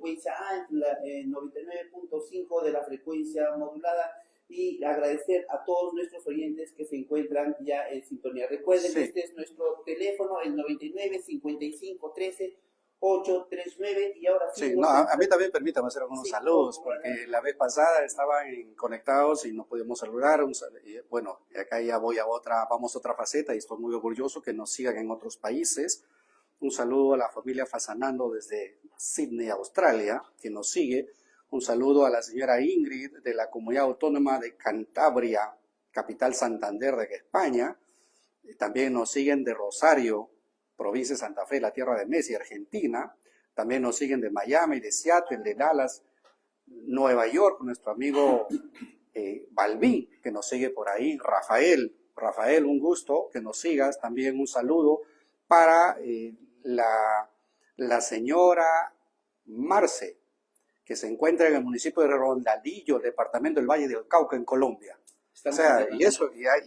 frecuencia A, en 99.5 de la frecuencia modulada, y agradecer a todos nuestros oyentes que se encuentran ya en sintonía. Recuerden que este es nuestro teléfono, el 99 55 13 839, y ahora sí. Sí, no, a mí también permítame hacer algunos saludos, porque la vez pasada estaban conectados y no pudimos saludar. Bueno, acá ya vamos a otra faceta y estoy muy orgulloso que nos sigan en otros países. Un saludo a la familia Fasanando desde Sydney, Australia, que nos sigue. Un saludo a la señora Ingrid de la Comunidad Autónoma de Cantabria, capital Santander de España. También nos siguen de Rosario, provincia de Santa Fe, la tierra de Messi, Argentina. También nos siguen de Miami, de Seattle, de Dallas, Nueva York, nuestro amigo Balbín, que nos sigue por ahí. Rafael, un gusto que nos sigas. También un saludo para la señora Marce, que se encuentra en el municipio de Rondalillo, departamento del Valle del Cauca, en Colombia. O sea, y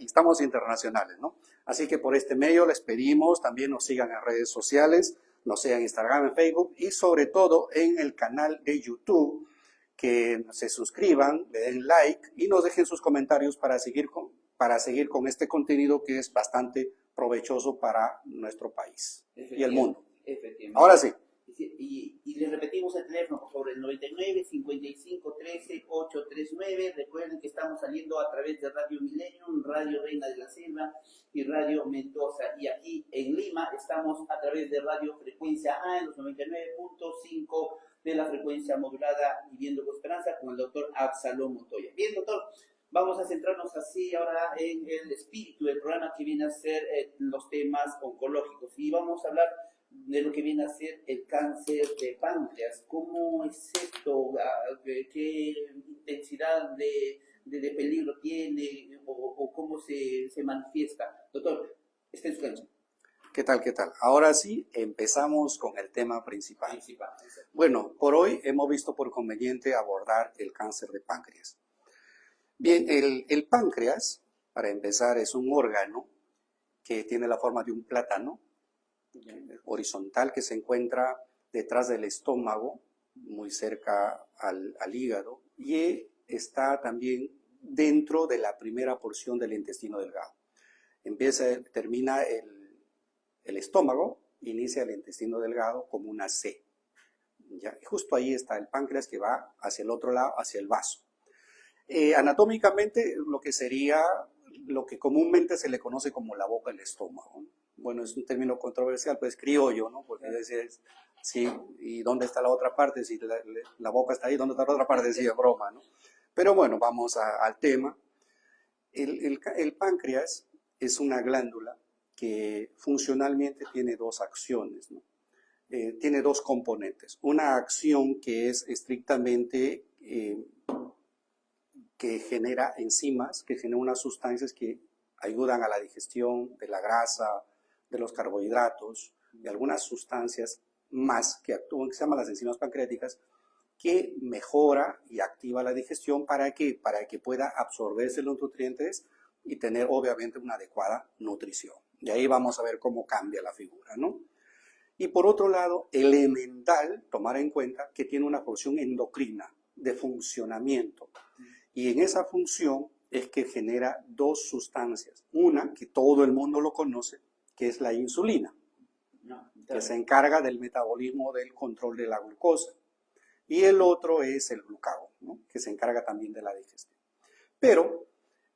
estamos internacionales, ¿no? Así que por este medio les pedimos también nos sigan en redes sociales, nos sigan en Instagram, en Facebook y sobre todo en el canal de YouTube, que se suscriban, le den like y nos dejen sus comentarios para seguir con este contenido que es bastante provechoso para nuestro país y el mundo. Ahora sí. Y les repetimos el teléfono, por favor, el 99 55 13 839. Recuerden que estamos saliendo a través de Radio Millennium, Radio Reina de la Selva y Radio Mendoza. Y aquí en Lima estamos a través de Radio Frecuencia A en los 99.5 de la frecuencia modulada, Viviendo con Esperanza, con el doctor Absalom Montoya. Bien, doctor, vamos a centrarnos así ahora en el espíritu del programa, que viene a ser los temas oncológicos. Y vamos a hablar de lo que viene a ser el cáncer de páncreas. ¿Cómo es esto? ¿Qué intensidad de peligro tiene? ¿O cómo se manifiesta? Doctor, está en su cancha. ¿Qué tal? Ahora sí, empezamos con el tema principal. Bueno, por hoy hemos visto por conveniente abordar el cáncer de páncreas. Bien, el páncreas, para empezar, es un órgano que tiene la forma de un plátano horizontal, que se encuentra detrás del estómago, muy cerca al hígado, y está también dentro de la primera porción del intestino delgado. Termina el estómago, inicia el intestino delgado como una C. ¿Ya? Y justo ahí está el páncreas, que va hacia el otro lado, hacia el vaso. Anatómicamente, lo que comúnmente se le conoce como la boca del estómago. Bueno, es un término controversial, pues criollo, ¿no? Porque a veces, sí, ¿y dónde está la otra parte? Si la boca está ahí, ¿dónde está la otra parte? Sí, es broma, ¿no? Pero bueno, vamos al tema. El páncreas es una glándula que funcionalmente tiene dos acciones, ¿no? Tiene dos componentes. Una acción que es estrictamente que genera enzimas, que genera unas sustancias que ayudan a la digestión de la grasa, de los carbohidratos, de algunas sustancias más que actúan, que se llaman las enzimas pancreáticas, que mejora y activa la digestión para que pueda absorberse los nutrientes y tener obviamente una adecuada nutrición. Y ahí vamos a ver cómo cambia la figura, ¿no? Y por otro lado, elemental, tomar en cuenta que tiene una función endocrina de funcionamiento. Y en esa función es que genera dos sustancias. Una, que todo el mundo lo conoce, que es la insulina, que se encarga del metabolismo, del control de la glucosa. Y el otro es el glucagón, ¿no? Que se encarga también de la digestión. Pero,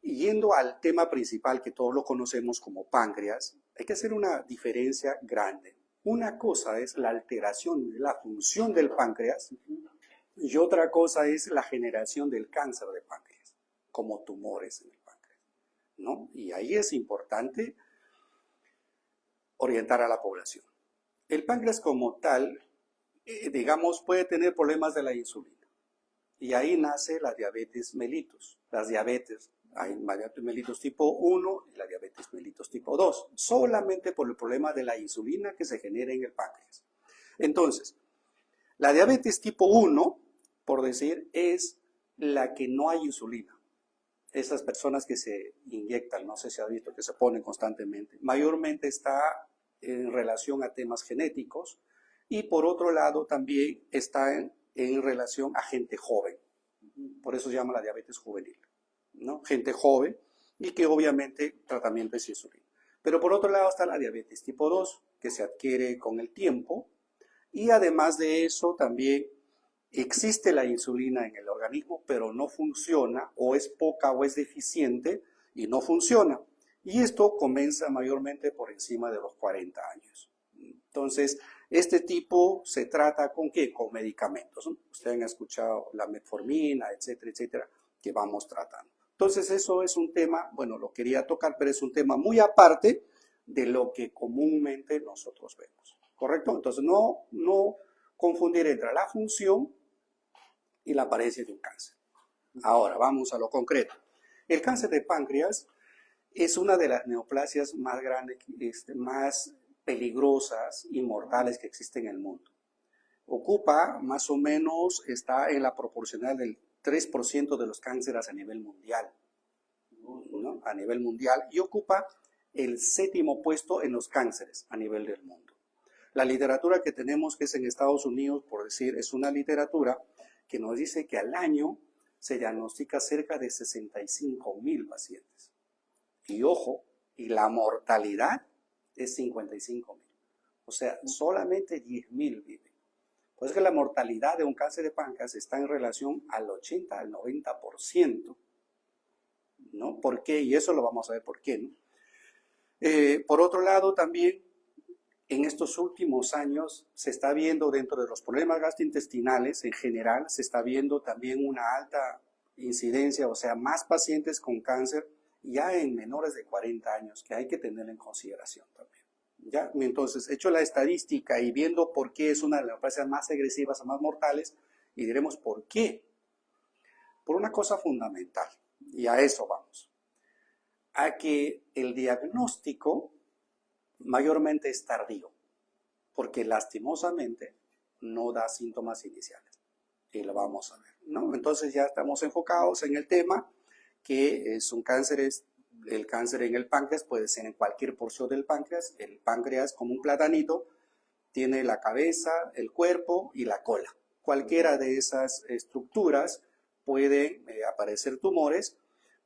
yendo al tema principal que todos lo conocemos como páncreas, hay que hacer una diferencia grande. Una cosa es la alteración de la función del páncreas y otra cosa es la generación del cáncer de páncreas, como tumores en el páncreas, ¿no? Y ahí es importante orientar a la población. El páncreas como tal, digamos, puede tener problemas de la insulina. Y ahí nace la diabetes mellitus. Las diabetes, hay diabetes mellitus tipo 1 y la diabetes mellitus tipo 2, solamente por el problema de la insulina que se genera en el páncreas. Entonces, la diabetes tipo 1, por decir, es la que no hay insulina. Esas personas que se inyectan, no sé si has visto, que se ponen constantemente, mayormente está en relación a temas genéticos y por otro lado también está en relación a gente joven. Por eso se llama la diabetes juvenil, ¿no? Gente joven y que obviamente tratamiento es insulina. Pero por otro lado está la diabetes tipo 2, que se adquiere con el tiempo, y además de eso también existe la insulina en el organismo, pero no funciona, o es poca o es deficiente y no funciona. Y esto comienza mayormente por encima de los 40 años. Entonces, este tipo se trata ¿con qué? Con medicamentos, ¿no? Ustedes han escuchado la metformina, etcétera, etcétera, que vamos tratando. Entonces, eso es un tema, bueno, lo quería tocar, pero es un tema muy aparte de lo que comúnmente nosotros vemos, ¿correcto? Entonces, no confundir entre la función y la apariencia de un cáncer. Ahora, vamos a lo concreto. El cáncer de páncreas es una de las neoplasias más grandes, más peligrosas y mortales que existen en el mundo. Ocupa más o menos, está en la proporcional del 3% de los cánceres a nivel mundial, ¿no? A nivel mundial, y ocupa el 7º puesto en los cánceres a nivel del mundo. La literatura que tenemos, que es en Estados Unidos, por decir, es una literatura que nos dice que al año se diagnostica cerca de 65,000 pacientes. Y ojo, y la mortalidad es 55,000. O sea, solamente 10,000 viven. Pues que la mortalidad de un cáncer de páncreas está en relación al 80 al 90%. ¿No? ¿Por qué? Y eso lo vamos a ver por qué, ¿no? Por otro lado, también en estos últimos años se está viendo dentro de los problemas gastrointestinales en general, se está viendo también una alta incidencia, o sea, más pacientes con cáncer ya en menores de 40 años, que hay que tener en consideración también. ¿Ya? Entonces, hecho la estadística y viendo por qué es una de las neoplasias más agresivas o más mortales, y diremos por qué. Por una cosa fundamental, y a eso vamos. A que el diagnóstico mayormente es tardío, porque lastimosamente no da síntomas iniciales. Y lo vamos a ver, ¿no? Entonces ya estamos enfocados en el tema que es un cáncer, el cáncer en el páncreas puede ser en cualquier porción del páncreas. El páncreas, como un platanito, tiene la cabeza, el cuerpo y la cola. Cualquiera de esas estructuras puede aparecer tumores,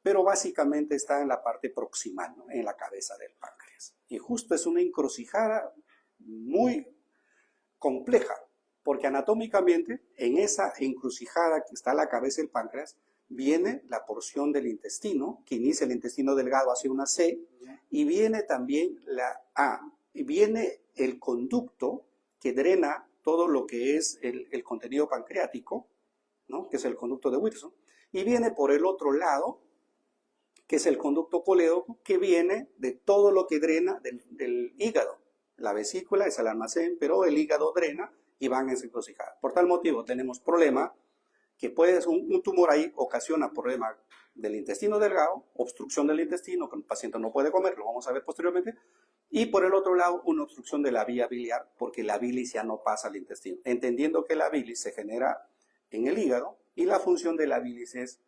pero básicamente está en la parte proximal, ¿no? En la cabeza del páncreas. Y justo es una encrucijada muy compleja, porque anatómicamente en esa encrucijada que está la cabeza del páncreas viene la porción del intestino, que inicia el intestino delgado hacia una C, y viene también la A, y viene el conducto que drena todo lo que es el contenido pancreático, ¿no? Que es el conducto de Wilson, y viene por el otro lado, que es el conducto colédoco, que viene de todo lo que drena del hígado. La vesícula es el almacén, pero el hígado drena y van en encrucijada. Por tal motivo tenemos problema que un tumor ahí ocasiona problema del intestino delgado, obstrucción del intestino, que el paciente no puede comer, lo vamos a ver posteriormente, y por el otro lado una obstrucción de la vía biliar, porque la bilis ya no pasa al intestino, entendiendo que la bilis se genera en el hígado y la función de la bilis es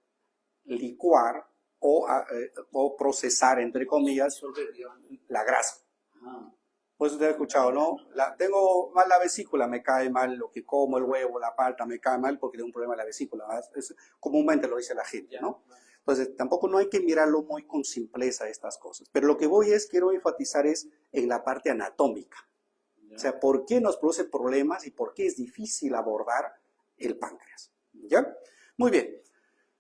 licuar o procesar, entre comillas, la grasa. Pues usted ha escuchado, ¿no? Tengo mal la vesícula, me cae mal lo que como, el huevo, la palta, me cae mal porque tengo un problema en la vesícula. Comúnmente lo dice la gente, ¿no? Entonces, tampoco no hay que mirarlo muy con simpleza estas cosas. Pero lo que quiero enfatizar es en la parte anatómica. O sea, ¿por qué nos produce problemas y por qué es difícil abordar el páncreas? ¿Ya? Muy bien.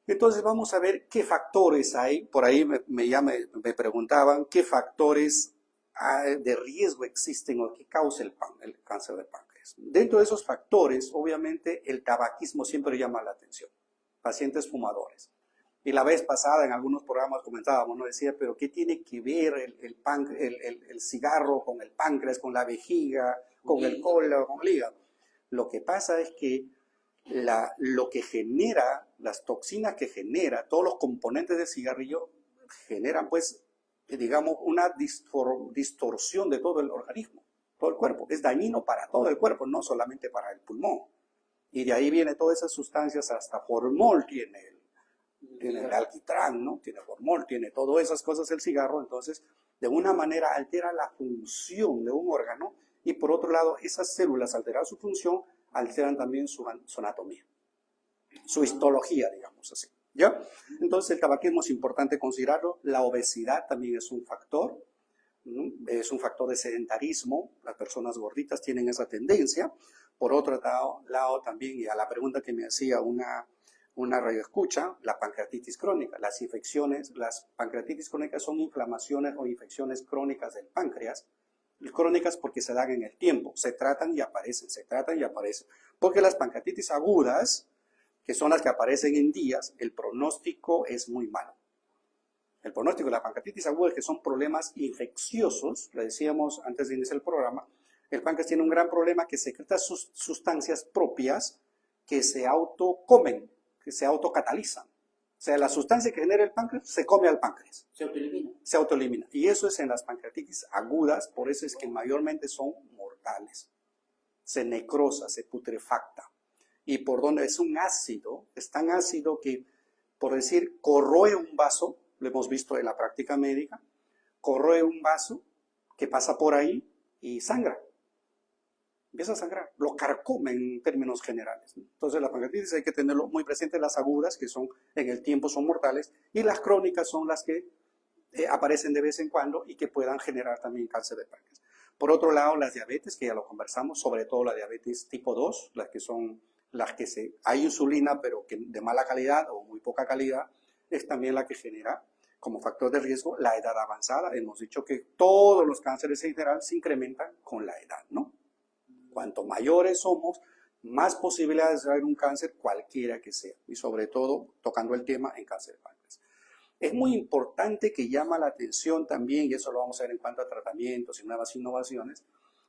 Entonces vamos a ver qué factores hay. Por ahí me preguntaban qué factores de riesgo existen o que causa el cáncer de páncreas. Dentro de esos factores, obviamente, el tabaquismo siempre llama la atención. Pacientes fumadores. Y la vez pasada en algunos programas comentábamos, ¿no? Decía, pero ¿qué tiene que ver el cigarro con el páncreas, con la vejiga, con el colon, con el hígado? Lo que pasa es que lo que genera, las toxinas que genera, todos los componentes del cigarrillo generan, pues, digamos, una distorsión de todo el organismo, todo el cuerpo. Es dañino para todo el cuerpo, no solamente para el pulmón. Y de ahí viene todas esas sustancias, hasta formol tiene el alquitrán, ¿no? Tiene formol, tiene todas esas cosas el cigarro. Entonces, de una manera altera la función de un órgano y por otro lado, esas células, alterar su función, alteran también su anatomía, su histología, digamos así. ¿Ya? Entonces el tabaquismo es importante considerarlo. La obesidad también es un factor. Es un factor de sedentarismo. Las personas gorditas tienen esa tendencia. Por otro lado también, y a la pregunta que me hacía una radioescucha, la pancreatitis crónica. Las pancreatitis crónicas son inflamaciones o infecciones crónicas del páncreas. Crónicas porque se dan en el tiempo. Se tratan y aparecen, se tratan y aparecen. Porque las pancreatitis agudas, que son las que aparecen en días, el pronóstico es muy malo. El pronóstico de la pancreatitis aguda es que son problemas infecciosos, le decíamos antes de iniciar el programa, el páncreas tiene un gran problema que secreta sus sustancias propias que se autocomen, que se autocatalizan. O sea, la sustancia que genera el páncreas se come al páncreas. Se autoelimina. Se autoelimina. Y eso es en las pancreatitis agudas, por eso es que mayormente son mortales. Se necrosa, se putrefacta. Y por donde es un ácido, es tan ácido que, por decir, corroe un vaso, lo hemos visto en la práctica médica, corroe un vaso que pasa por ahí y sangra. Empieza a sangrar, lo carcome en términos generales. Entonces la pancreatitis hay que tenerlo muy presente, las agudas, que son en el tiempo son mortales, y las crónicas son las que aparecen de vez en cuando y que puedan generar también cáncer de páncreas. Por otro lado, las diabetes, que ya lo conversamos, sobre todo la diabetes tipo 2, las que hay insulina, pero que de mala calidad o muy poca calidad, es también la que genera como factor de riesgo la edad avanzada. Hemos dicho que todos los cánceres en general se incrementan con la edad, ¿no? Cuanto mayores somos, más posibilidades de haber un cáncer cualquiera que sea, y sobre todo tocando el tema en cáncer de páncreas. Es muy importante que llama la atención también, y eso lo vamos a ver en cuanto a tratamientos y nuevas innovaciones,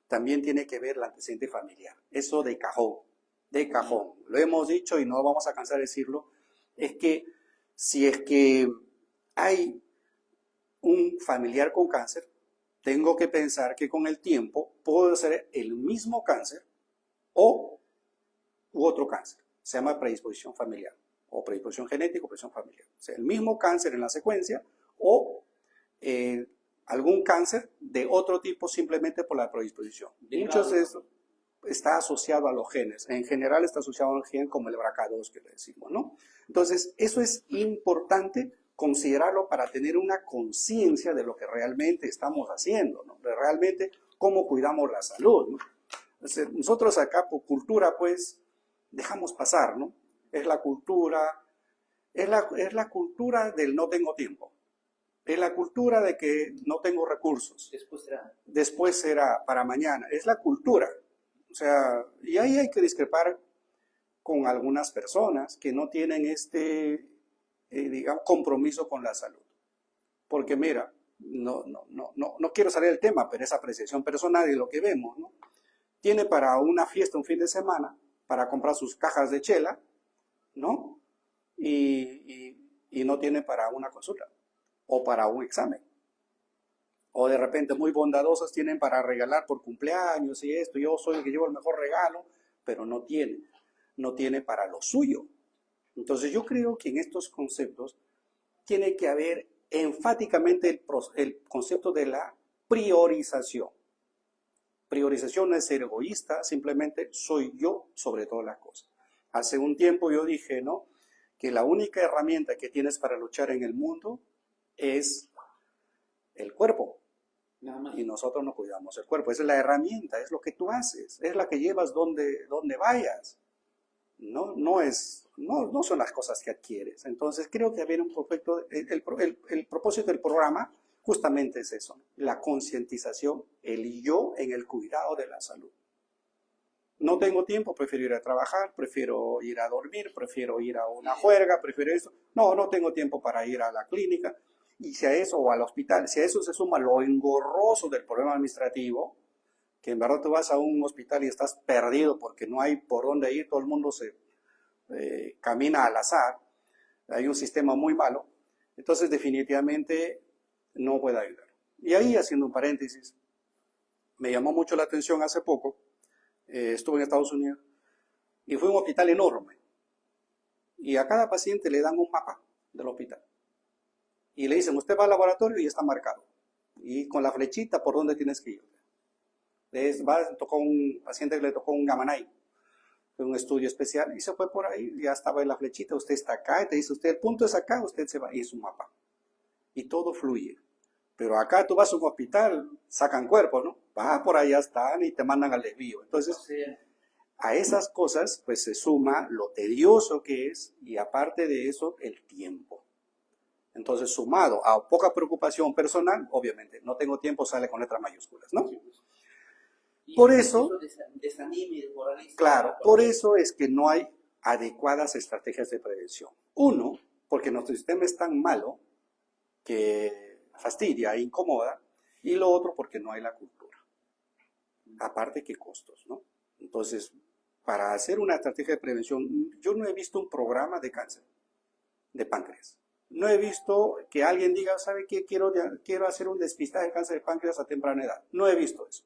también tiene que ver el antecedente familiar. Eso de cajón, lo hemos dicho y no vamos a cansar de decirlo, es que si es que hay un familiar con cáncer, tengo que pensar que con el tiempo puede ser el mismo cáncer u otro cáncer. Se llama predisposición familiar, o predisposición genética o predisposición familiar. O sea, el mismo cáncer en la secuencia o algún cáncer de otro tipo simplemente por la predisposición. Muchos de eso está asociado a los genes. En general está asociado a un gen como el BRCA2 que le decimos, ¿no? Entonces, eso es importante considerarlo para tener una conciencia de lo que realmente estamos haciendo, ¿no? De realmente cómo cuidamos la salud, ¿no? Entonces, nosotros acá por cultura, pues, dejamos pasar, ¿no? Es la cultura del no tengo tiempo. Es la cultura de que no tengo recursos. Después será para mañana. Es la cultura. O sea, y ahí hay que discrepar con algunas personas que no tienen digamos, compromiso con la salud. Porque mira, no quiero salir del tema, pero es apreciación personal y lo que vemos, ¿no? Tiene para una fiesta un fin de semana, para comprar sus cajas de chela, ¿no? Y no tiene para una consulta o para un examen. O de repente muy bondadosas tienen para regalar por cumpleaños y esto, yo soy el que llevo el mejor regalo, pero no tiene para lo suyo. Entonces yo creo que en estos conceptos tiene que haber enfáticamente el concepto de la priorización. Priorización no es ser egoísta, simplemente soy yo sobre todas las cosas. Hace un tiempo yo dije, ¿no?, que la única herramienta que tienes para luchar en el mundo es el cuerpo. Nada más. Y nosotros no cuidamos el cuerpo. Esa es la herramienta, es lo que tú haces, es la que llevas donde vayas. No son las cosas que adquieres. Entonces creo que haber un propósito, el propósito del programa justamente es eso, la concientización, el yo en el cuidado de la salud. No tengo tiempo, prefiero ir a trabajar, prefiero ir a dormir, prefiero ir a una juerga, prefiero eso. No tengo tiempo para ir a la clínica. Y si a eso, o al hospital, si a eso se suma lo engorroso del problema administrativo, que en verdad tú vas a un hospital y estás perdido porque no hay por dónde ir, todo el mundo se camina al azar, hay un sistema muy malo, entonces definitivamente no puede ayudar. Y ahí, haciendo un paréntesis, me llamó mucho la atención hace poco, estuve en Estados Unidos, y fue un hospital enorme, y a cada paciente le dan un mapa del hospital, y le dicen, usted va al laboratorio y está marcado, y con la flechita por dónde tienes que ir. Tocó un paciente que le tocó un Gamma Knife. un estudio especial, y se fue por ahí, ya estaba en la flechita, usted está acá, y te dice usted, el punto es acá, usted se va, y es un mapa. Y todo fluye. Pero acá tú vas a un hospital, sacan cuerpo, ¿no? Vas por allá están y te mandan al desvío. Entonces, a esas cosas, pues se suma lo tedioso que es, y aparte de eso, el tiempo. Entonces, sumado a poca preocupación personal, obviamente, no tengo tiempo, sale con letras mayúsculas, ¿no? Por eso, claro, por eso es que no hay adecuadas estrategias de prevención. Uno, porque nuestro sistema es tan malo que fastidia e incomoda, y lo otro porque no hay la cultura. Aparte que costos, ¿no? Entonces, para hacer una estrategia de prevención, yo no he visto un programa de cáncer de páncreas. No he visto que alguien diga, ¿sabe qué? Quiero hacer un despistaje de cáncer de páncreas a temprana edad. No he visto eso.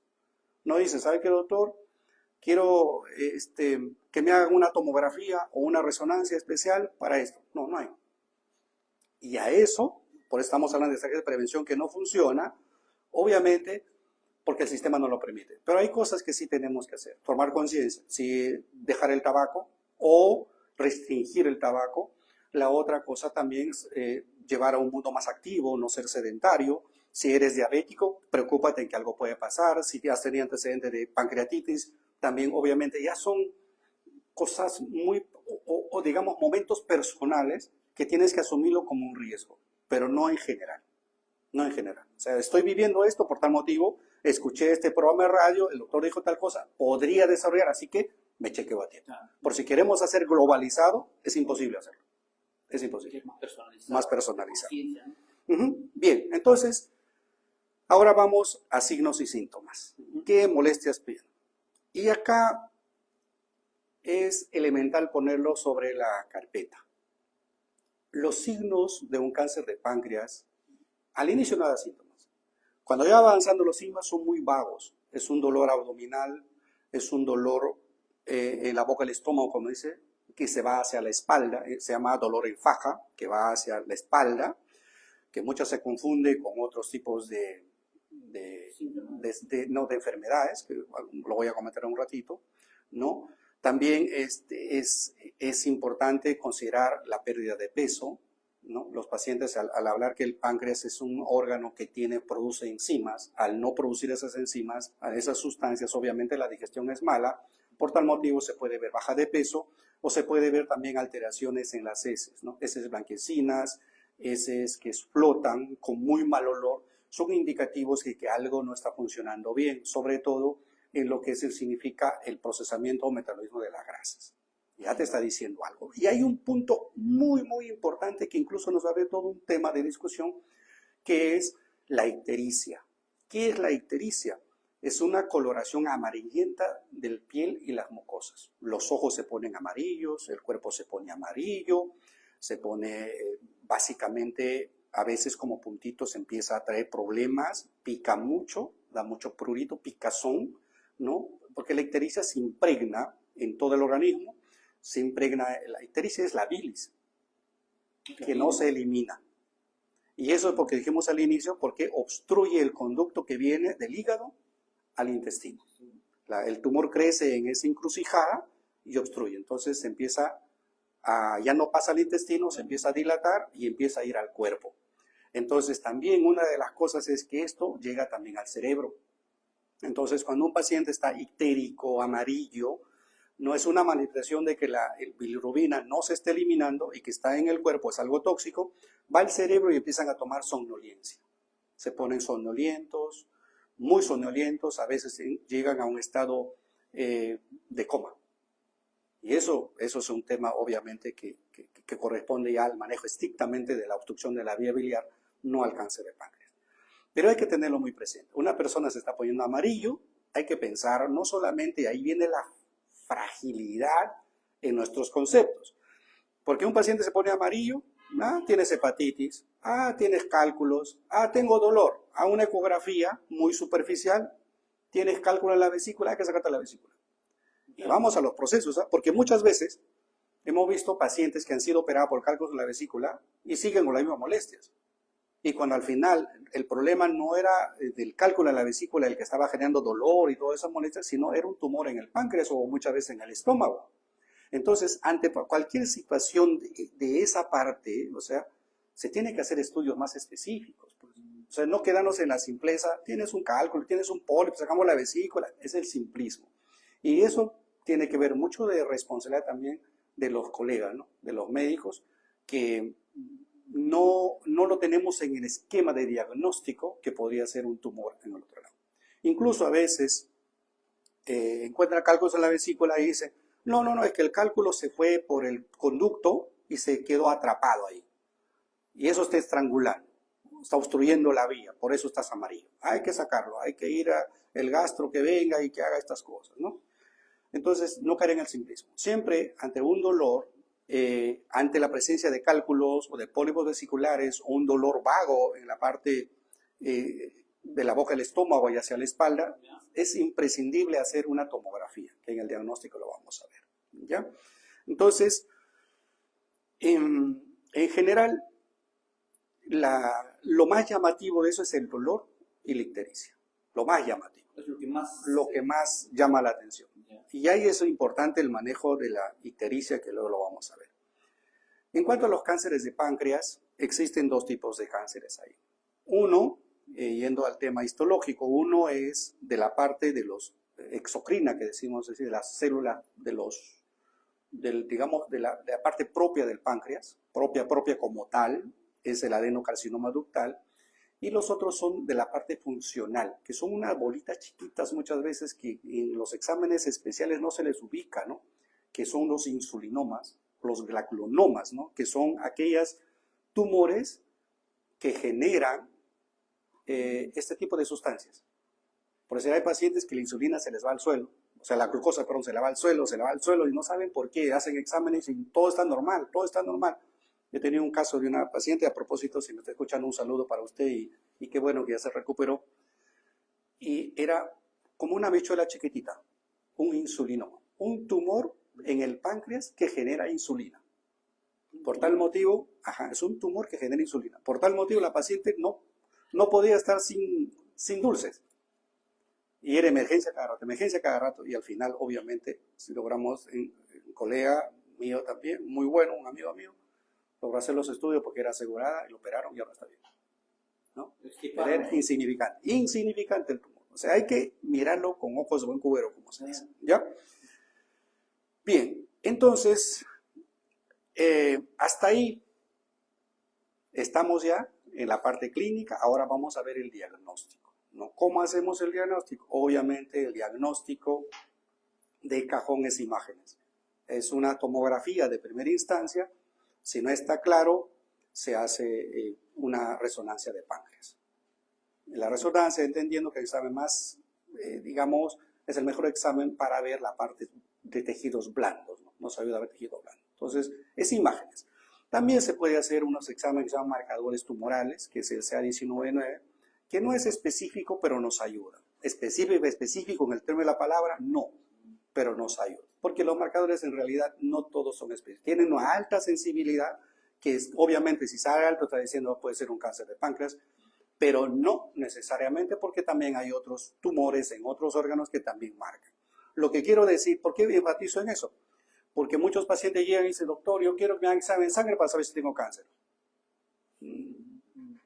No dice, ¿sabe qué, doctor? Quiero que me hagan una tomografía o una resonancia especial para esto. No, no hay. Y a eso, por eso estamos hablando de estrategias de prevención que no funciona, obviamente, porque el sistema no lo permite. Pero hay cosas que sí tenemos que hacer. Tomar conciencia, si dejar el tabaco o restringir el tabaco. La otra cosa también es llevar a un mundo más activo, no ser sedentario. Si eres diabético, preocúpate en que algo puede pasar. Si has tenido antecedentes de pancreatitis, también obviamente ya son cosas muy, o digamos momentos personales que tienes que asumirlo como un riesgo, pero no en general. No en general. O sea, estoy viviendo esto por tal motivo, escuché este programa de radio, el doctor dijo tal cosa, podría desarrollar, así que me chequeo a tiempo. Por si queremos hacer globalizado, es imposible hacerlo. Es imposible. Más personalizado. Bien, entonces, ahora vamos a signos y síntomas. ¿Qué molestias piden? Y acá es elemental ponerlo sobre la carpeta. Los signos de un cáncer de páncreas, al inicio no da síntomas. Cuando ya avanzando los síntomas son muy vagos. Es un dolor abdominal, es un dolor en la boca del estómago, como dice, que se va hacia la espalda, se llama dolor en faja, que va hacia la espalda, que muchas se confunde con otros tipos de enfermedades, que lo voy a comentar en un ratito, ¿no? También es importante considerar la pérdida de peso, ¿no? Los pacientes, al hablar que el páncreas es un órgano que produce enzimas, al no producir esas enzimas, esas sustancias, obviamente la digestión es mala, por tal motivo se puede ver baja de peso, o se puede ver también alteraciones en las heces, ¿no? Heces blanquecinas, heces que explotan con muy mal olor, son indicativos de que algo no está funcionando bien, sobre todo en lo que significa el procesamiento o metabolismo de las grasas. Ya te está diciendo algo. Y hay un punto muy, muy importante que incluso nos va a ver todo un tema de discusión, que es la ictericia. ¿Qué es la ictericia? Es una coloración amarillenta del piel y las mucosas. Los ojos se ponen amarillos, el cuerpo se pone amarillo, se pone básicamente a veces como puntitos, empieza a traer problemas, pica mucho, da mucho prurito, picazón, ¿no? Porque la ictericia se impregna en todo el organismo, se impregna, la ictericia es la bilis, que no se elimina. Y eso es porque dijimos al inicio, porque obstruye el conducto que viene del hígado al intestino. El tumor crece en esa encrucijada y obstruye. Entonces ya no pasa al intestino, se empieza a dilatar y empieza a ir al cuerpo. Entonces también una de las cosas es que esto llega también al cerebro. Entonces cuando un paciente está ictérico, amarillo, no es una manifestación de que la bilirrubina no se esté eliminando y que está en el cuerpo, es algo tóxico, va al cerebro y empiezan a tomar somnolencia. Se ponen somnolientos, muy somnolientos, a veces llegan a un estado de coma. Y eso es un tema obviamente que corresponde ya al manejo estrictamente de la obstrucción de la vía biliar, no al cáncer de páncreas. Pero hay que tenerlo muy presente. Una persona se está poniendo amarillo, hay que pensar no solamente, ahí viene la fragilidad en nuestros conceptos. Porque un paciente se pone amarillo, tienes hepatitis, tienes cálculos, tengo dolor, una ecografía muy superficial, tienes cálculo en la vesícula, hay que sacarte la vesícula. Y vamos a los procesos, porque muchas veces hemos visto pacientes que han sido operados por cálculos en la vesícula y siguen con las mismas molestias. Y cuando al final el problema no era del cálculo en la vesícula el que estaba generando dolor y todas esas molestias, sino era un tumor en el páncreas o muchas veces en el estómago. Entonces, ante cualquier situación de esa parte, o sea, se tiene que hacer estudios más específicos. Pues. O sea, no quedarnos en la simpleza, tienes un cálculo, tienes un pólipo, sacamos la vesícula, es el simplismo. Y eso tiene que ver mucho de responsabilidad también de los colegas, ¿no? De los médicos, que no lo tenemos en el esquema de diagnóstico que podría ser un tumor en el otro lado. Incluso a veces encuentran cálculos en la vesícula y dicen, no, es que el cálculo se fue por el conducto y se quedó atrapado ahí. Y eso está estrangulando, está obstruyendo la vía, por eso estás amarillo. Hay que sacarlo, hay que ir al gastro que venga y que haga estas cosas, ¿no? Entonces, no caer en el simplismo. Siempre ante un dolor, ante la presencia de cálculos o de pólipos vesiculares o un dolor vago en la parte de la boca del estómago y hacia la espalda, es imprescindible hacer una tomografía, que en el diagnóstico lo vamos a ver, ¿ya? Entonces, en general, lo más llamativo de eso es el dolor y la ictericia. Lo más llamativo. Es lo que más llama la atención. Y ahí es importante el manejo de la ictericia, que luego lo vamos a ver. En cuanto a los cánceres de páncreas, existen dos tipos de cánceres ahí. Uno, yendo al tema histológico, uno es de la parte de los exocrina, que decimos, es decir, de las células digamos, de la parte propia del páncreas, propia como tal, es el adenocarcinoma ductal, y los otros son de la parte funcional, que son unas bolitas chiquitas muchas veces que en los exámenes especiales no se les ubica, ¿no? Que son los insulinomas, los glaculonomas, ¿no? Que son aquellas tumores que generan este tipo de sustancias. Por eso hay pacientes que la insulina se les va al suelo, o sea, la glucosa, perdón, se le va al suelo y no saben por qué, hacen exámenes y todo está normal, todo está normal. He tenido un caso de una paciente, a propósito, si me está escuchando, un saludo para usted y qué bueno que ya se recuperó. Y era como una bichuela chiquitita, un insulinoma, un tumor en el páncreas que genera insulina. Por tal motivo, es un tumor que genera insulina. Por tal motivo la paciente no podía estar sin dulces. Y era emergencia cada rato. Y al final, obviamente, si logramos, un colega mío también, muy bueno, un amigo mío, logró hacer los estudios porque era asegurada y lo operaron y ahora está bien, ¿no? Era insignificante el tumor. O sea, hay que mirarlo con ojos de buen cubero, como se dice, ¿ya? Bien, entonces, hasta ahí estamos ya en la parte clínica. Ahora vamos a ver el diagnóstico, ¿no? ¿Cómo hacemos el diagnóstico? Obviamente el diagnóstico de cajón es imágenes. Es una tomografía de primera instancia. Si no está claro, se hace una resonancia de páncreas. La resonancia, entendiendo que el examen más, digamos, es el mejor examen para ver la parte de tejidos blandos, ¿no? Nos ayuda a ver tejido blando. Entonces, es imágenes. También se puede hacer unos exámenes que se llaman marcadores tumorales, que es el CA19-9, que no es específico, pero nos ayuda. Específico en el término de la palabra, no, pero nos ayuda. Porque los marcadores en realidad no todos son específicos. Tienen una alta sensibilidad, que es, obviamente si sale alto está diciendo puede ser un cáncer de páncreas, pero no necesariamente, porque también hay otros tumores en otros órganos que también marcan. Lo que quiero decir, ¿por qué enfatizo en eso? Porque muchos pacientes llegan y dicen, doctor, yo quiero que me hagan examen de sangre para saber si tengo cáncer.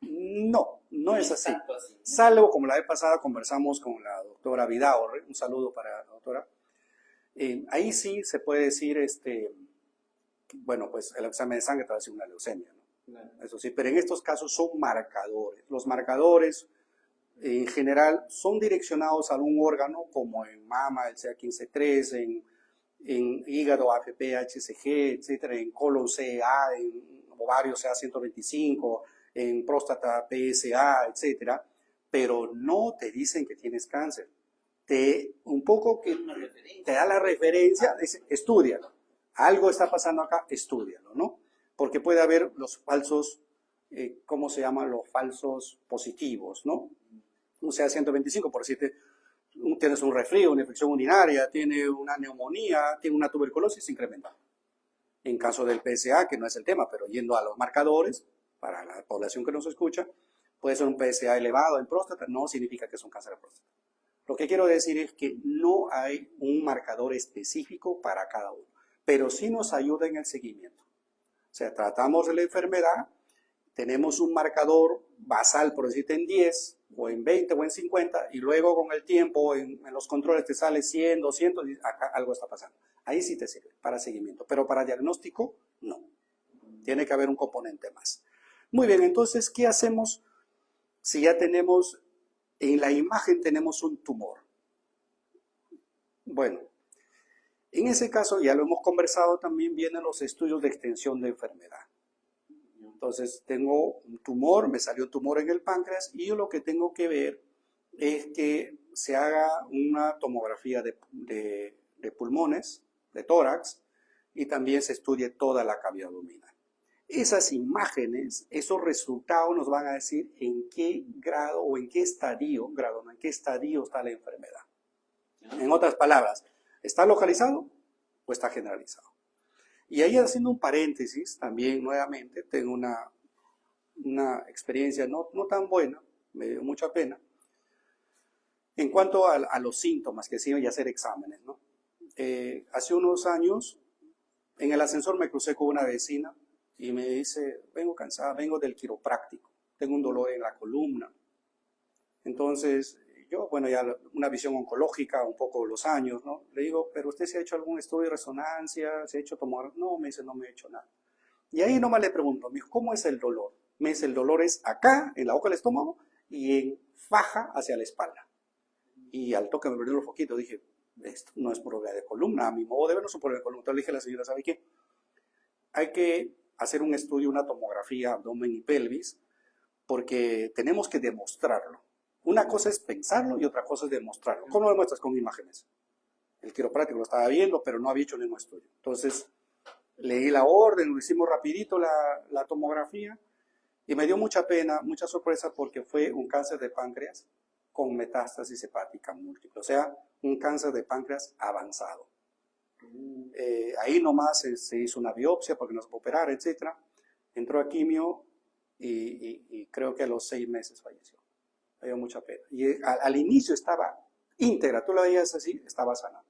No es así. Salvo, como la vez pasada conversamos con la doctora Vidaurre, un saludo para la doctora. Ahí sí se puede decir, bueno, pues el examen de sangre te va a decir una leucemia, ¿no? Claro. Eso sí, pero en estos casos son marcadores. Los marcadores, en general, son direccionados a un órgano, como en mama, el CA15-3, en hígado, AFP, HCG, etcétera, en colon CA, en ovario CA125, en próstata PSA, etcétera, pero no te dicen que tienes cáncer. Un poco que te da la referencia, dice, estúdialo. Algo está pasando acá, estúdialo, ¿no? Porque puede haber los falsos, ¿cómo se llaman? Los falsos positivos, ¿no? O sea, 125, por decirte, tienes un resfrío, una infección urinaria, tiene una neumonía, tiene una tuberculosis incrementada. En caso del PSA, que no es el tema, pero yendo a los marcadores, para la población que nos escucha, puede ser un PSA elevado en próstata, no significa que es un cáncer de próstata. Lo que quiero decir es que no hay un marcador específico para cada uno. pero sí nos ayuda en el seguimiento. O sea, tratamos de la enfermedad, tenemos un marcador basal, por decirte, en 10, o en 20, o en 50, y luego con el tiempo en los controles te sale 100, 200, y acá algo está pasando. Ahí sí te sirve para seguimiento, pero para diagnóstico, no. Tiene que haber un componente más. Muy bien, entonces, ¿qué hacemos si ya tenemos, en la imagen tenemos un tumor? Bueno, en ese caso, ya lo hemos conversado, también vienen los estudios de extensión de enfermedad. Entonces, tengo un tumor, me salió un tumor en el páncreas y yo lo que tengo que ver es que se haga una tomografía de pulmones, de tórax, y también se estudie toda la cavidad abdominal. Esas imágenes, esos resultados nos van a decir en qué grado o en qué estadio, en qué estadio está la enfermedad. En otras palabras, ¿está localizado o está generalizado? Y ahí, haciendo un paréntesis, también nuevamente tengo una experiencia no tan buena, me dio mucha pena, en cuanto a los síntomas que siguen y hacer exámenes, ¿no? Hace unos años, en el ascensor me crucé con una vecina y me dice, vengo cansada, vengo del quiropráctico, tengo un dolor en la columna. Entonces, yo, bueno, ya una visión oncológica, un poco los años, ¿no? Le digo, pero usted se ha hecho algún estudio de resonancia, se ha hecho tomografía. No, me dice, no me he hecho nada. Y ahí nomás le pregunto, me dijo, ¿cómo es el dolor? Me dice, el dolor es acá, en la boca del estómago, y en faja hacia la espalda. Y al toque me perdió los foquitos, dije, esto no es problema de columna, a mi modo de ver no es un problema de columna. Entonces le dije a la señora, ¿sabe qué? Hay que hacer un estudio, una tomografía, abdomen y pelvis, porque tenemos que demostrarlo. Una cosa es pensarlo y otra cosa es demostrarlo. ¿Cómo lo demuestras? Con imágenes. El quiropráctico lo estaba viendo, pero no había hecho ningún estudio. Entonces, leí la orden, lo hicimos rapidito la tomografía, y me dio mucha pena, mucha sorpresa, porque fue un cáncer de páncreas con metástasis hepática múltiple. O sea, un cáncer de páncreas avanzado. Ahí nomás se hizo una biopsia porque nos va a operar, etc. Entró a quimio y creo que a los 6 meses falleció. Me dio mucha pena. Y al inicio estaba íntegra, tú la veías así, estaba sana.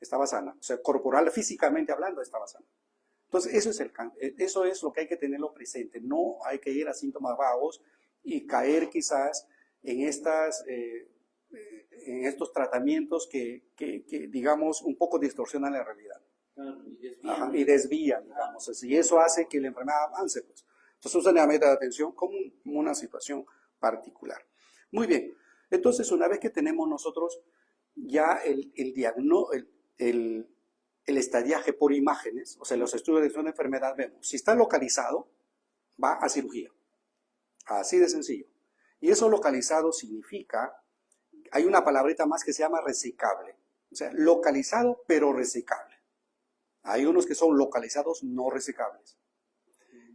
Estaba sana. O sea, corporal, físicamente hablando, estaba sana. Entonces, eso es lo que hay que tenerlo presente. No hay que ir a síntomas vagos y caer quizás en estos tratamientos que, digamos, un poco distorsionan la realidad. Y desvían, digamos. Y eso hace que la enfermedad avance, pues. Entonces, usan la meta de atención como una situación particular. Muy bien. Entonces, una vez que tenemos nosotros ya el estadiaje por imágenes, o sea, los estudios de una enfermedad, vemos, si está localizado, va a cirugía. Así de sencillo. Y eso localizado significa, hay una palabrita más que se llama resecable. O sea, localizado pero resecable. Hay unos que son localizados no resecables.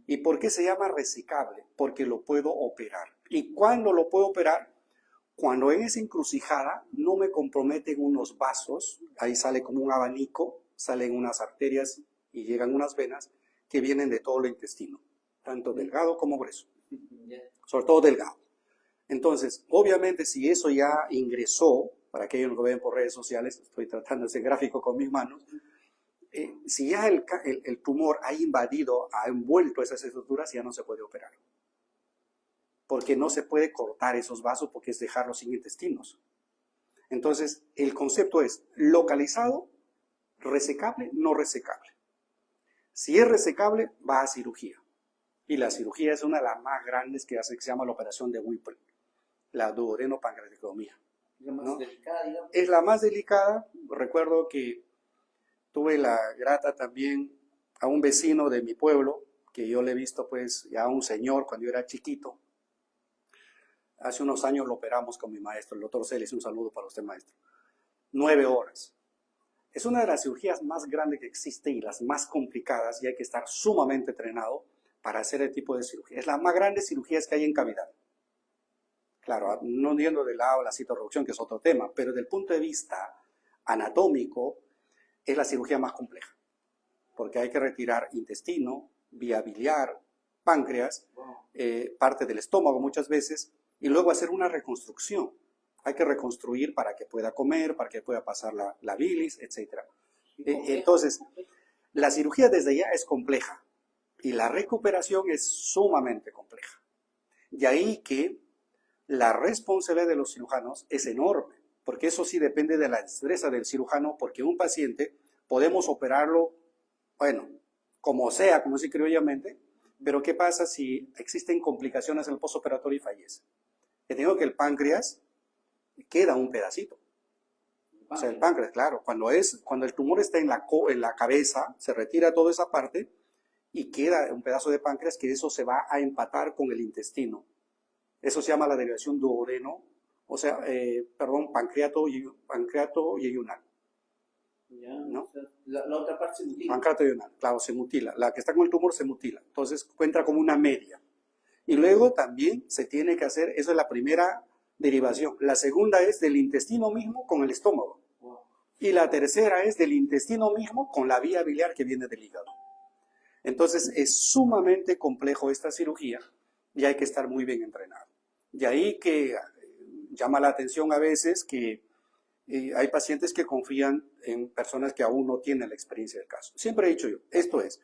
¿Y por qué se llama resecable? Porque lo puedo operar. ¿Y cuándo lo puedo operar? Cuando en esa encrucijada no me comprometen unos vasos, ahí sale como un abanico, salen unas arterias y llegan unas venas que vienen de todo el intestino, tanto delgado como grueso, sobre todo delgado. Entonces, obviamente, si eso ya ingresó, para aquellos que lo ven por redes sociales, estoy tratando ese gráfico con mis manos, si ya el tumor ha invadido, ha envuelto esas estructuras, ya no se puede operar. Porque no se puede cortar esos vasos porque es dejarlos sin intestinos. Entonces, el concepto es localizado, resecable, no resecable. Si es resecable, va a cirugía. Y la cirugía es una de las más grandes que hace, que se llama la operación de Whipple, la duodenopancreatectomía. ¿Es la más delicada, digamos? Es la más delicada. Recuerdo que tuve la grata también a un vecino de mi pueblo, que yo le he visto pues ya a un señor cuando yo era chiquito. Hace unos años lo operamos con mi maestro, el doctor Celis, un saludo para usted, maestro. 9 horas. Es una de las cirugías más grandes que existe y las más complicadas, y hay que estar sumamente entrenado para hacer el tipo de cirugía. Es la más grande cirugía que hay en cavidad. Claro, no yendo de lado la citorreducción, que es otro tema, pero desde el punto de vista anatómico, es la cirugía más compleja, porque hay que retirar intestino, vía biliar, páncreas, parte del estómago muchas veces, y luego hacer una reconstrucción. Hay que reconstruir para que pueda comer, para que pueda pasar la bilis, etc. Entonces, La cirugía desde ya es compleja y la recuperación es sumamente compleja. De ahí que la responsabilidad de los cirujanos es enorme, porque eso sí depende de la destreza del cirujano, porque un paciente podemos operarlo, bueno, como sea, como se criollamente, pero ¿qué pasa si existen complicaciones en el postoperatorio y fallece? Que tengo que el páncreas queda un pedacito. O sea, el páncreas, claro, cuando el tumor está en la cabeza, se retira toda esa parte y queda un pedazo de páncreas que eso se va a empatar con el intestino. Eso se llama la derivación duodeno, o sea, pancreato y yeyunal. Ya, ¿No? o sea, la otra parte se mutila. Pancreato yeyunal, claro, se mutila. La que está con el tumor se mutila. Entonces entra como una media. Y luego también se tiene que hacer, eso es la primera derivación. La segunda es del intestino mismo con el estómago. Wow. Y la tercera es del intestino mismo con la vía biliar que viene del hígado. Entonces es sumamente complejo esta cirugía y hay que estar muy bien entrenado. De ahí que llama la atención a veces que hay pacientes que confían en personas que aún no tienen la experiencia del caso. Siempre he dicho yo, esto es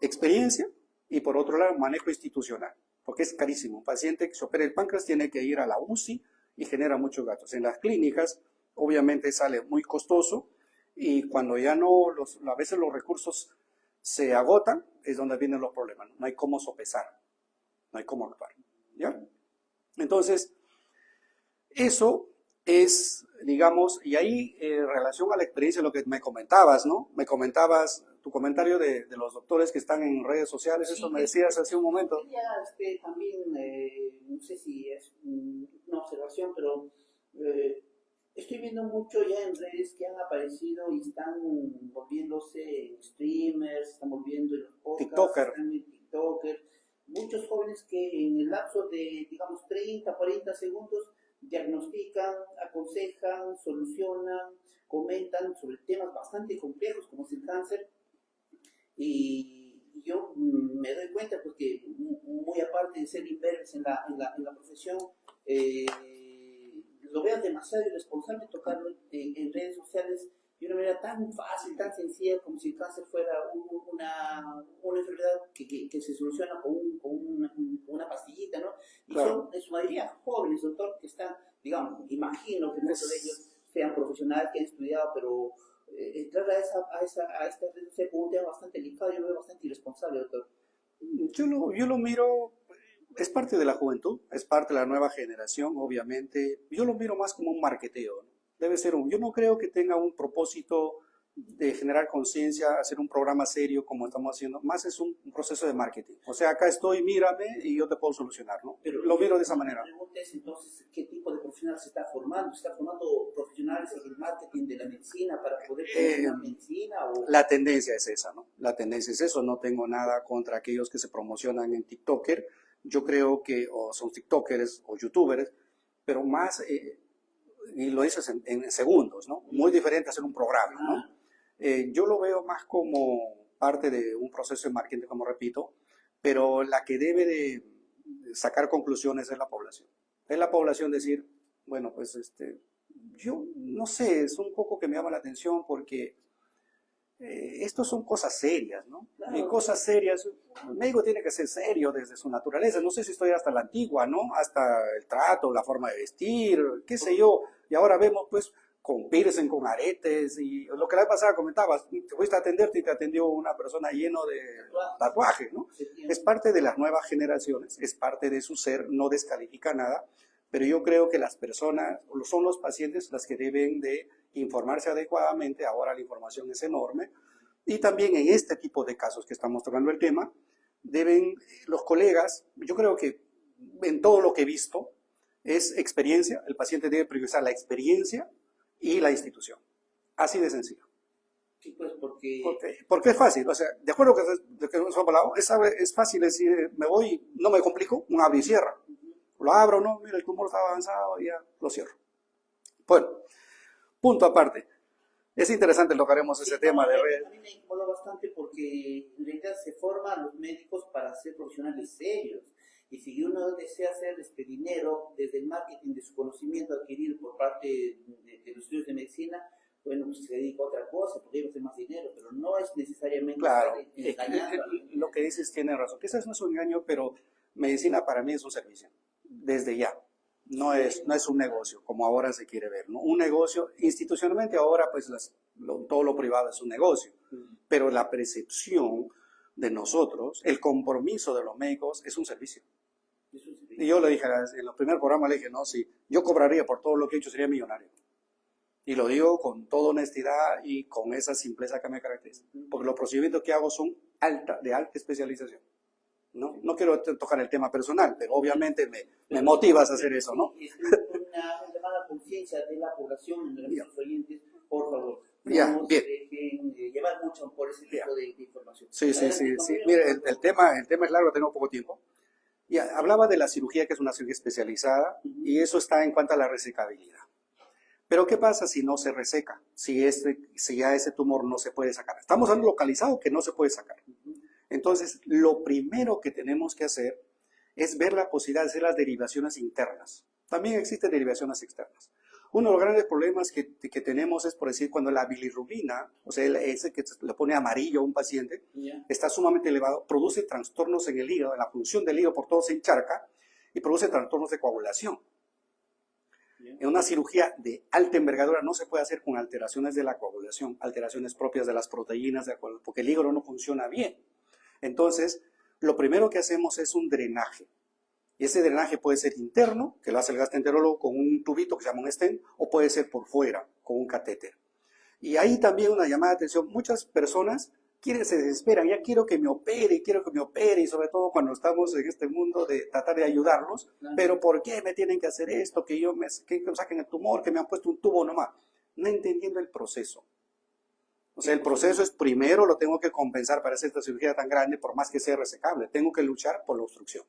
experiencia y por otro lado manejo institucional, porque es carísimo. Un paciente que se opera el páncreas tiene que ir a la UCI y genera muchos gastos. En las clínicas obviamente sale muy costoso y cuando ya no, a veces los recursos se agotan, es donde vienen los problemas. No hay cómo sopesar, no hay cómo actuar. ¿Ya? Entonces, eso es, digamos, y ahí en relación a la experiencia, lo que me comentabas, ¿no? Me comentabas tu comentario de los doctores que están en redes sociales, Sí, eso me decías hace un momento. quería, también, no sé si es una observación, pero estoy viendo mucho ya en redes que han aparecido y están volviéndose streamers, están volviendo en los podcasts, TikToker. están en TikToker. Muchos jóvenes que en el lapso de, digamos, 30, 40 segundos diagnostican, aconsejan, solucionan, comentan sobre temas bastante complejos como es el cáncer. Y yo me doy cuenta pues que muy aparte de ser inversos en la profesión, eh, lo veo demasiado irresponsable tocarlo en redes sociales de una manera tan fácil, tan sencilla, como si el cáncer fuera una enfermedad que se soluciona con una pastillita, ¿no? Y Claro. son en su mayoría jóvenes, doctor, que están, digamos, imagino que muchos de ellos sean profesionales que han estudiado, pero entrar a esta red social como un tema bastante delicado, yo lo veo bastante irresponsable, doctor. Yo lo miro, es parte de la juventud, es parte de la nueva generación, obviamente. Yo lo miro más como un marketeo, ¿no? Debe ser yo no creo que tenga un propósito de generar conciencia, hacer un programa serio como estamos haciendo, más es un proceso de marketing. O sea, acá estoy, mírame y yo te puedo solucionar, ¿no? Pero Lo miro de esa manera. La pregunta es entonces, ¿qué tipo de profesional se está formando? ¿Se está formando profesionales en el marketing de la medicina para poder promocionar medicina? O... La tendencia es esa, ¿no? La tendencia es eso. No tengo nada contra aquellos que se promocionan en TikToker. Yo creo que o son TikTokers o YouTubers, pero más, y lo dices en segundos, ¿no? Muy diferente a hacer un programa, ¿no? Yo lo veo más como parte de un proceso de marketing, como repito, pero la que debe de sacar conclusiones es la población. Es la población decir, bueno, pues yo no sé, es un poco que me llama la atención porque estos son cosas serias, ¿no? Claro. Y cosas serias, el médico tiene que ser serio desde su naturaleza. No sé si estoy hasta la antigua, ¿no? Hasta el trato, la forma de vestir, qué sé yo. Y ahora vemos, pues, con piercing, con aretes, y lo que la vez pasada comentabas, te fuiste a atenderte y te atendió una persona lleno de tatuajes, ¿no? Es parte de las nuevas generaciones, es parte de su ser, no descalifica nada, pero yo creo que las personas, son los pacientes las que deben de informarse adecuadamente. Ahora la información es enorme, y también en este tipo de casos que estamos tocando el tema, deben los colegas, yo creo que en todo lo que he visto, es experiencia, el paciente debe priorizar la experiencia y la institución. Así de sencillo. Sí, pues porque... Porque es fácil, o sea, de acuerdo que hemos hablado, es fácil decir, me voy, no me complico, un abre y cierra. Lo abro, no, mira, el tumor está avanzado y ya lo cierro. Bueno, punto aparte. Es interesante, tocaremos ese tema de redes. A mí me incomoda bastante porque en realidad se forman los médicos para ser profesionales serios. Y si uno desea hacer dinero desde el marketing de su conocimiento adquirido por parte de los estudios de medicina, bueno, pues se dedica a otra cosa, porque ellos tienen más dinero, pero no es necesariamente Claro, estar engañando. lo que dices tiene razón. Quizás no es un engaño, pero medicina para mí es un servicio, desde ya. No es un negocio, como ahora se quiere ver, ¿no? Un negocio, institucionalmente ahora, pues todo lo privado es un negocio, pero la percepción de nosotros, el compromiso de los médicos es un servicio. Y yo le dije, en los primeros programas le dije, no, si yo cobraría por todo lo que he hecho, sería millonario. Y lo digo con toda honestidad y con esa simpleza que me caracteriza. Porque los procedimientos que hago son de alta especialización. No quiero tocar el tema personal, pero obviamente me motivas a hacer eso, ¿no? Es una llamada conciencia de la población, de los oyentes, por favor. No se dejen llevar mucho por ese tipo de información. Sí. Mire, el tema es largo, tengo poco tiempo. Hablaba de la cirugía, que es una cirugía especializada, y eso está en cuanto a la resecabilidad. Pero ¿qué pasa si no se reseca? Si ya ese tumor no se puede sacar. Estamos hablando localizado que no se puede sacar. Entonces, lo primero que tenemos que hacer es ver la posibilidad de hacer las derivaciones internas. También existen derivaciones externas. Uno de los grandes problemas que tenemos es, por decir, cuando la bilirrubina, o sea, ese que le pone amarillo a un paciente, está sumamente elevado, produce trastornos en el hígado, en la función del hígado, por todo se encharca y produce trastornos de coagulación. En una cirugía de alta envergadura no se puede hacer con alteraciones de la coagulación, alteraciones propias de las proteínas, porque el hígado no funciona bien. Entonces, lo primero que hacemos es un drenaje. Y ese drenaje puede ser interno, que lo hace el gastroenterólogo con un tubito que se llama un stent, o puede ser por fuera, con un catéter. Y ahí también una llamada de atención. Muchas personas se desesperan, ya quiero que me opere, y sobre todo cuando estamos en este mundo de tratar de ayudarlos, pero ¿por qué me tienen que hacer esto? Que me saquen el tumor, que me han puesto un tubo nomás. No entendiendo el proceso. O sea, el proceso es primero lo tengo que compensar para hacer esta cirugía tan grande, por más que sea resecable. Tengo que luchar por la obstrucción.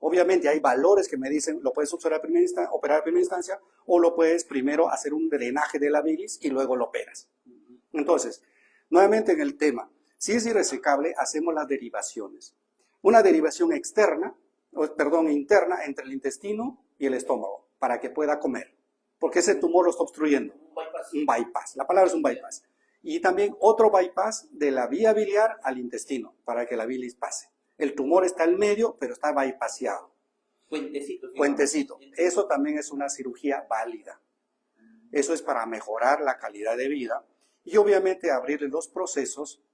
Obviamente hay valores que me dicen, lo puedes operar a primera instancia, o lo puedes primero hacer un drenaje de la bilis y luego lo operas. Entonces, nuevamente en el tema, si es irresecable, hacemos las derivaciones. Una derivación interna entre el intestino y el estómago, para que pueda comer. Porque ese tumor lo está obstruyendo. Un bypass. La palabra es un bypass. Y también otro bypass de la vía biliar al intestino, para que la bilis pase. El tumor está en medio, pero está bypaseado. Puentecito. Eso también es una cirugía válida. Eso es para mejorar la calidad de vida y obviamente abrirle los procesos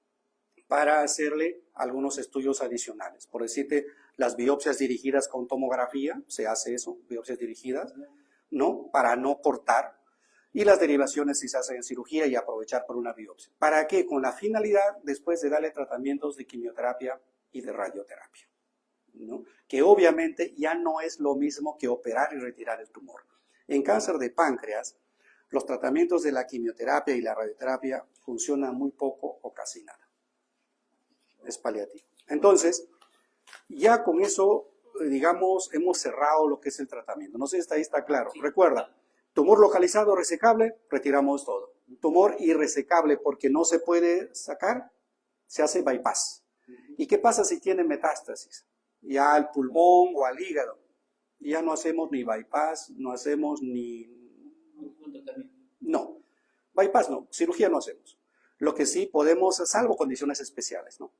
para hacerle algunos estudios adicionales. Por decirte, las biopsias dirigidas con tomografía, se hace eso, biopsias dirigidas, ¿no? Para no cortar. Y las derivaciones si se hacen en cirugía y aprovechar por una biopsia. ¿Para qué? Con la finalidad después de darle tratamientos de quimioterapia y de radioterapia, ¿no? Que obviamente ya no es lo mismo que operar y retirar el tumor. En cáncer de páncreas, los tratamientos de la quimioterapia y la radioterapia funcionan muy poco o casi nada. Es paliativo. Entonces, ya con eso, digamos, hemos cerrado lo que es el tratamiento. No sé si ahí está claro. Sí. Recuerda, tumor localizado, resecable, retiramos todo. Tumor irresecable porque no se puede sacar, se hace bypass. ¿Y qué pasa si tiene metástasis? Ya al pulmón o al hígado. Ya no hacemos ni bypass, no hacemos ni... No, bypass no, cirugía no hacemos. Lo que sí podemos, salvo condiciones especiales, ¿no?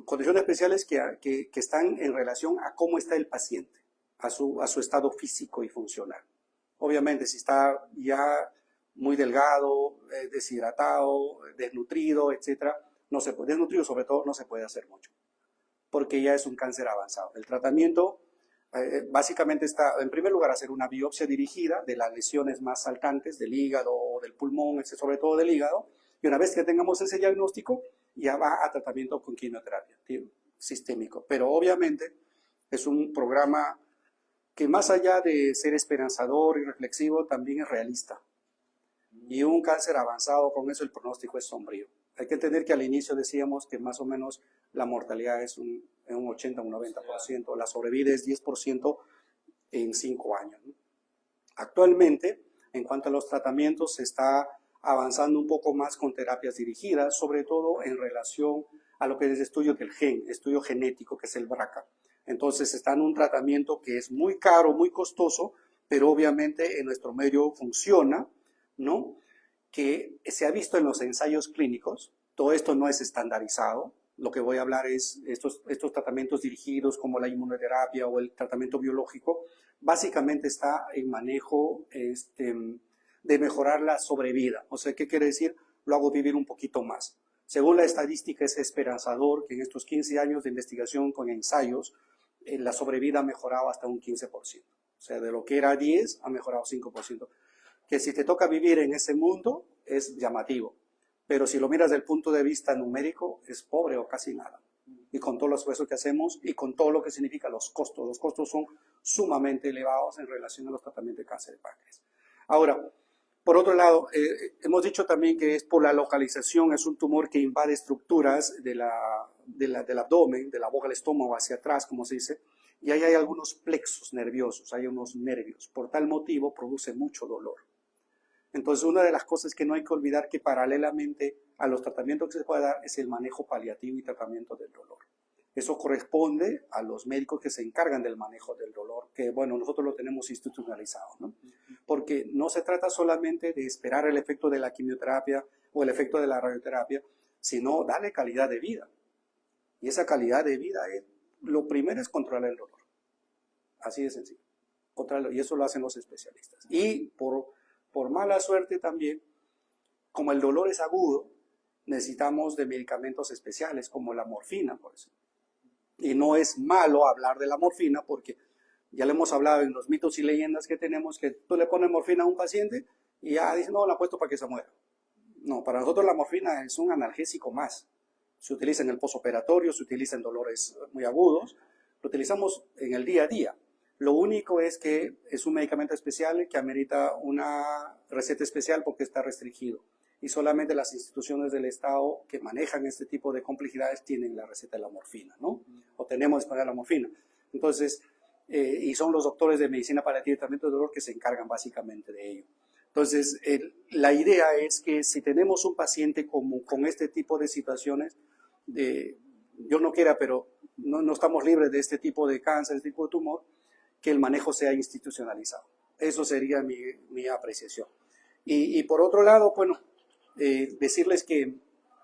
Condiciones especiales que están en relación a cómo está el paciente, a su estado físico y funcional. Obviamente, si está ya muy delgado, deshidratado, desnutrido, etcétera, no se puede, desnutrido sobre todo, no se puede hacer mucho, porque ya es un cáncer avanzado. El tratamiento básicamente está, en primer lugar, hacer una biopsia dirigida de las lesiones más saltantes del hígado o del pulmón, sobre todo del hígado, y una vez que tengamos ese diagnóstico, ya va a tratamiento con quimioterapia sistémico. Pero obviamente es un programa que más allá de ser esperanzador y reflexivo, también es realista. Y un cáncer avanzado, con eso el pronóstico es sombrío. Hay que entender que al inicio decíamos que más o menos la mortalidad es un 80, un 90%, la sobrevida es 10% en 5 años, ¿no? Actualmente, en cuanto a los tratamientos, se está avanzando un poco más con terapias dirigidas, sobre todo en relación a lo que es estudio del gen, estudio genético, que es el BRCA. Entonces está en un tratamiento que es muy caro, muy costoso, pero obviamente en nuestro medio funciona, ¿no? que se ha visto en los ensayos clínicos. Todo esto no es estandarizado. Lo que voy a hablar es estos tratamientos dirigidos como la inmunoterapia o el tratamiento biológico. Básicamente está en manejo de mejorar la sobrevida. O sea, ¿qué quiere decir? Lo hago vivir un poquito más. Según la estadística, es esperanzador que en estos 15 años de investigación con ensayos, la sobrevida ha mejorado hasta un 15%. O sea, de lo que era 10, ha mejorado 5%. Que si te toca vivir en ese mundo, es llamativo. Pero si lo miras desde el punto de vista numérico, es pobre o casi nada. Y con todo el esfuerzo que hacemos y con todo lo que significa los costos son sumamente elevados en relación a los tratamientos de cáncer de páncreas. Ahora, por otro lado, hemos dicho también que es por la localización, es un tumor que invade estructuras del abdomen, de la boca del estómago hacia atrás, como se dice, y ahí hay algunos plexos nerviosos, hay unos nervios. Por tal motivo produce mucho dolor. Entonces, una de las cosas que no hay que olvidar que paralelamente a los tratamientos que se puede dar es el manejo paliativo y tratamiento del dolor. Eso corresponde a los médicos que se encargan del manejo del dolor, que bueno, nosotros lo tenemos institucionalizado, ¿no? Porque no se trata solamente de esperar el efecto de la quimioterapia o el efecto de la radioterapia, sino darle calidad de vida. Y esa calidad de vida, lo primero es controlar el dolor. Así de sencillo. Y eso lo hacen los especialistas. Y por mala suerte también, como el dolor es agudo, necesitamos de medicamentos especiales como la morfina, por ejemplo. Y no es malo hablar de la morfina porque ya le hemos hablado en los mitos y leyendas que tenemos que tú le pones morfina a un paciente y ya dice, no, la he puesto para que se muera. No, para nosotros la morfina es un analgésico más. Se utiliza en el postoperatorio, se utiliza en dolores muy agudos, lo utilizamos en el día a día. Lo único es que es un medicamento especial que amerita una receta especial porque está restringido. Y solamente las instituciones del Estado que manejan este tipo de complejidades tienen la receta de la morfina, ¿no? O tenemos disponible la morfina. Entonces, y son los doctores de medicina paliativa y tratamiento de dolor que se encargan básicamente de ello. Entonces, la idea es que si tenemos un paciente con este tipo de situaciones, yo no quiera, pero no estamos libres de este tipo de cáncer, este tipo de tumor, que el manejo sea institucionalizado. Eso sería mi apreciación. Y por otro lado, bueno, decirles que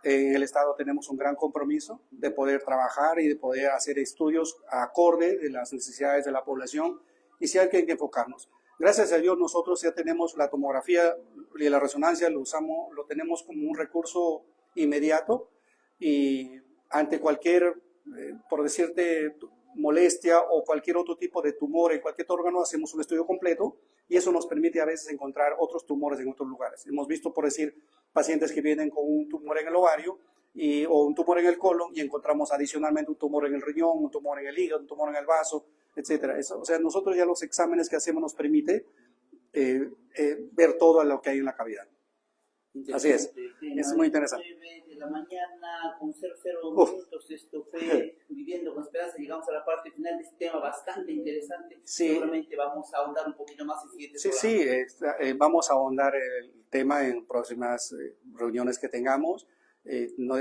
en el Estado tenemos un gran compromiso de poder trabajar y de poder hacer estudios acorde de las necesidades de la población y si hay que enfocarnos. Gracias a Dios nosotros ya tenemos la tomografía y la resonancia, lo tenemos como un recurso inmediato y ante cualquier, por decirte, molestia o cualquier otro tipo de tumor en cualquier órgano, hacemos un estudio completo y eso nos permite a veces encontrar otros tumores en otros lugares. Hemos visto, por decir, pacientes que vienen con un tumor en el ovario o un tumor en el colon y encontramos adicionalmente un tumor en el riñón, un tumor en el hígado, un tumor en el vaso, etc. O sea, nosotros ya los exámenes que hacemos nos permite ver todo lo que hay en la cavidad. Así es muy interesante. 9 de la mañana con 00 minutos, esto fue Viviendo con Esperanza, llegamos a la parte final de este tema bastante interesante. Sí. Seguramente vamos a ahondar un poquito más en siguientes Sí, vamos a ahondar el tema en próximas reuniones que tengamos. No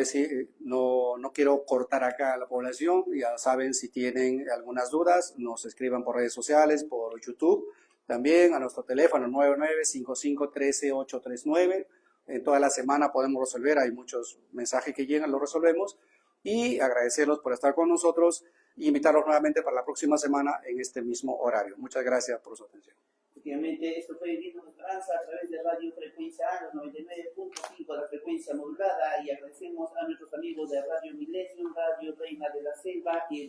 quiero cortar acá a la población, ya saben, si tienen algunas dudas, nos escriban por redes sociales, por YouTube, también a nuestro teléfono 9955133839. En toda la semana podemos resolver, hay muchos mensajes que llegan, los resolvemos y agradecerlos por estar con nosotros y invitarlos nuevamente para la próxima semana en este mismo horario. Muchas gracias por su atención. Efectivamente, esto fue Viviendo con Esperanza a través de Radio Frecuencia A, 99.5 de la frecuencia modulada y agradecemos a nuestros amigos de Radio Millennium, Radio Reina de la Selva y